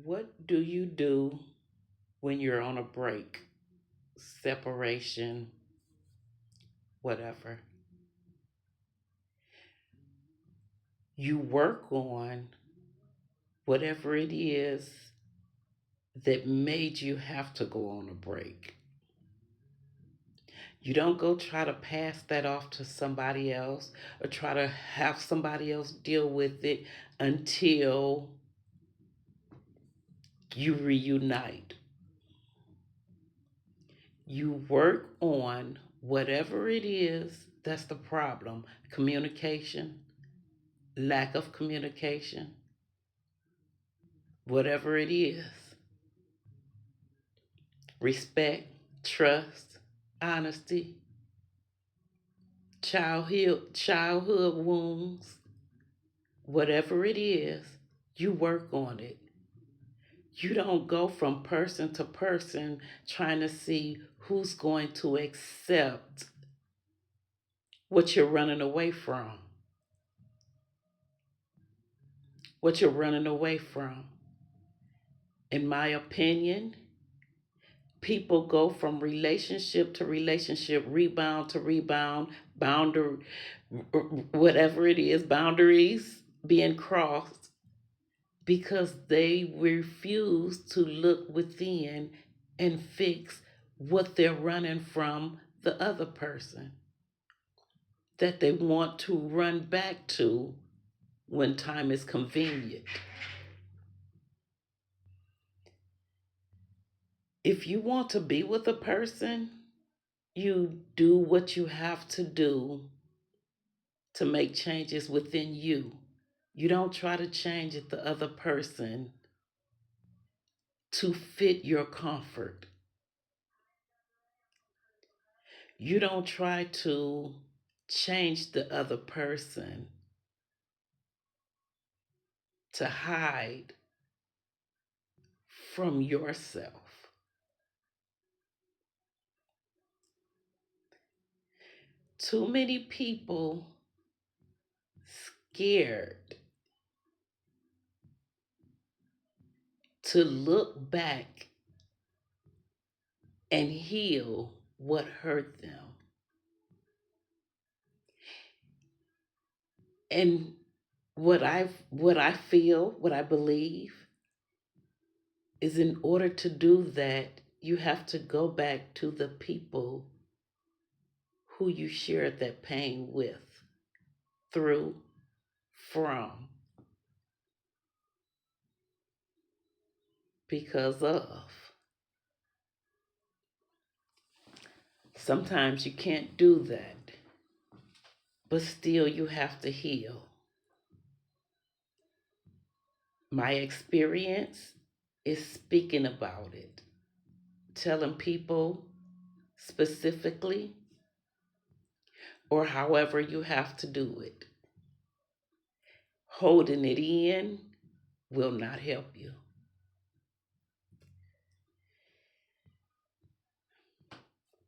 What do you do when you're on a break, separation, whatever? You work on whatever it is that made you have to go on a break. You don't go try to pass that off to somebody else or try to have somebody else deal with it until you reunite. You work on whatever it is that's the problem: communication, lack of communication, whatever it is, respect, trust, honesty, childhood wounds, whatever it is, you work on it. You don't go from person to person trying to see who's going to accept what you're running away from. What you're running away from. In my opinion, people go from relationship to relationship, rebound to rebound, boundary, whatever it is, boundaries being crossed because they refuse to look within and fix what they're running from the other person that they want to run back to when time is convenient. If you want to be with a person, you do what you have to do to make changes within you. You don't try to change the other person to fit your comfort. You don't try to change the other person to hide from yourself. Too many people scared to look back and heal what hurt them. And what I feel, what I believe is in order to do that, you have to go back to the people who you shared that pain with, through, from, because of. Sometimes you can't do that, but still you have to heal. My experience is speaking about it, telling people specifically, or however you have to do it. Holding it in will not help you.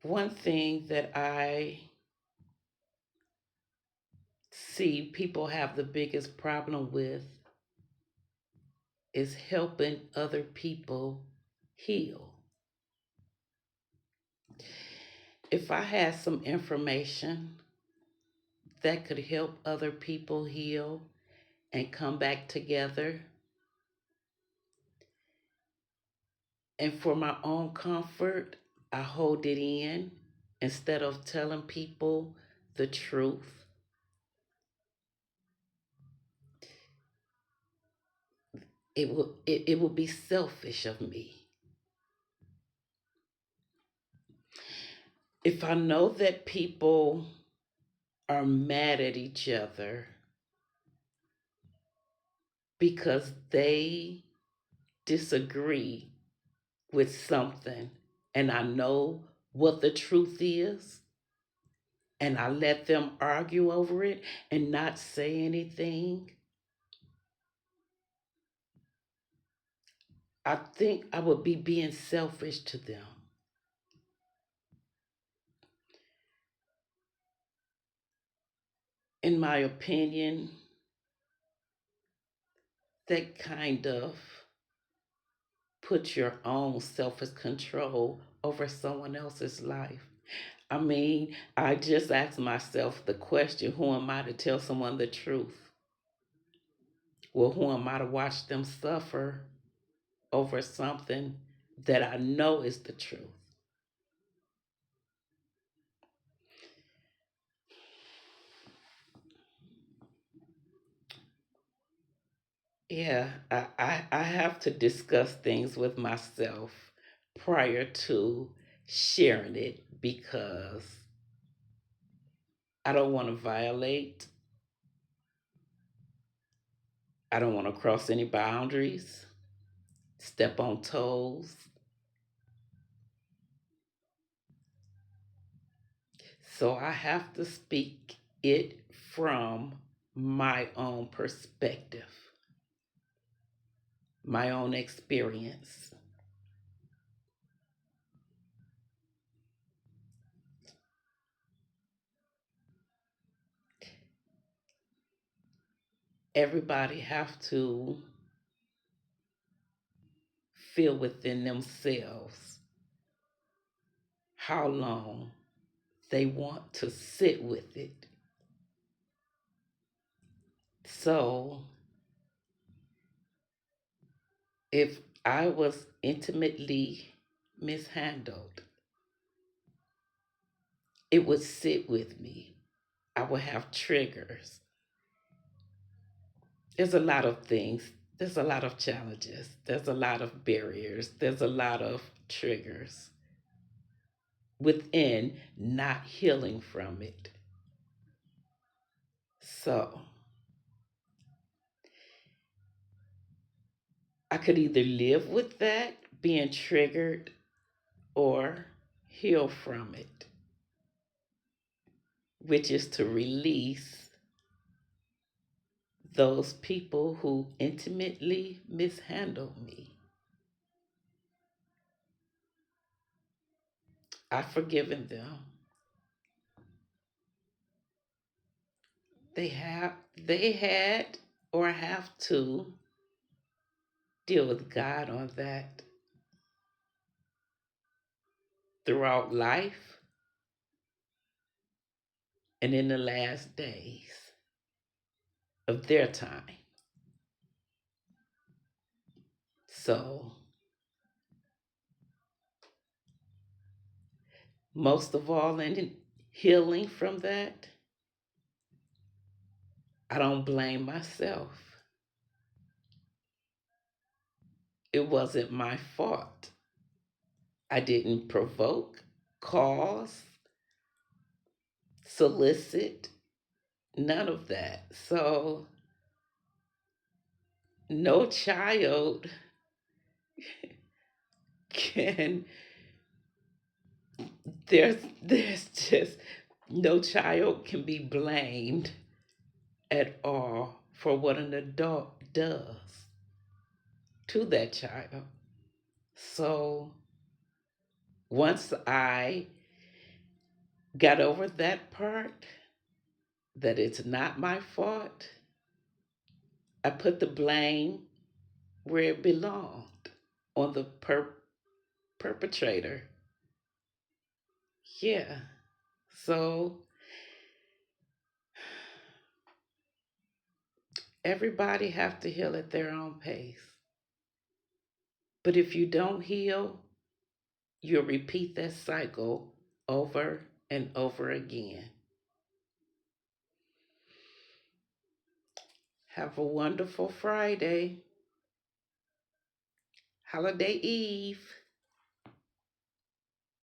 One thing that I see people have the biggest problem with is helping other people heal. If I had some information that could help other people heal and come back together, and for my own comfort, I hold it in instead of telling people the truth. It will be selfish of me. If I know that people are mad at each other because they disagree with something, and I know what the truth is, and I let them argue over it and not say anything, I think I would be being selfish to them. In my opinion, that kind of put your own selfish control over someone else's life. I mean, I just asked myself the question, who am I to tell someone the truth? Well, who am I to watch them suffer over something that I know is the truth? Yeah, I have to discuss things with myself prior to sharing it because I don't want to violate, I don't want to cross any boundaries, step on toes. So I have to speak it from my own perspective, my own experience. Everybody have to feel within themselves how long they want to sit with it. So if I was intimately mishandled, it would sit with me. I would have triggers. There's a lot of things. There's a lot of challenges. There's a lot of barriers. There's a lot of triggers within not healing from it. So I could either live with that being triggered or heal from it, which is to release those people who intimately mishandled me. I've forgiven them. They had or have to deal with God on that throughout life and in the last days of their time. So, most of all, in healing from that, I don't blame myself. It wasn't my fault. I didn't provoke, cause, solicit, none of that. So, no child can, there's just no child can be blamed at all for what an adult does to that child. So once I got over that part, that it's not my fault, I put the blame where it belonged, on the perpetrator. Yeah. So everybody have to heal at their own pace. But if you don't heal, you'll repeat that cycle over and over again. Have a wonderful Friday, holiday eve.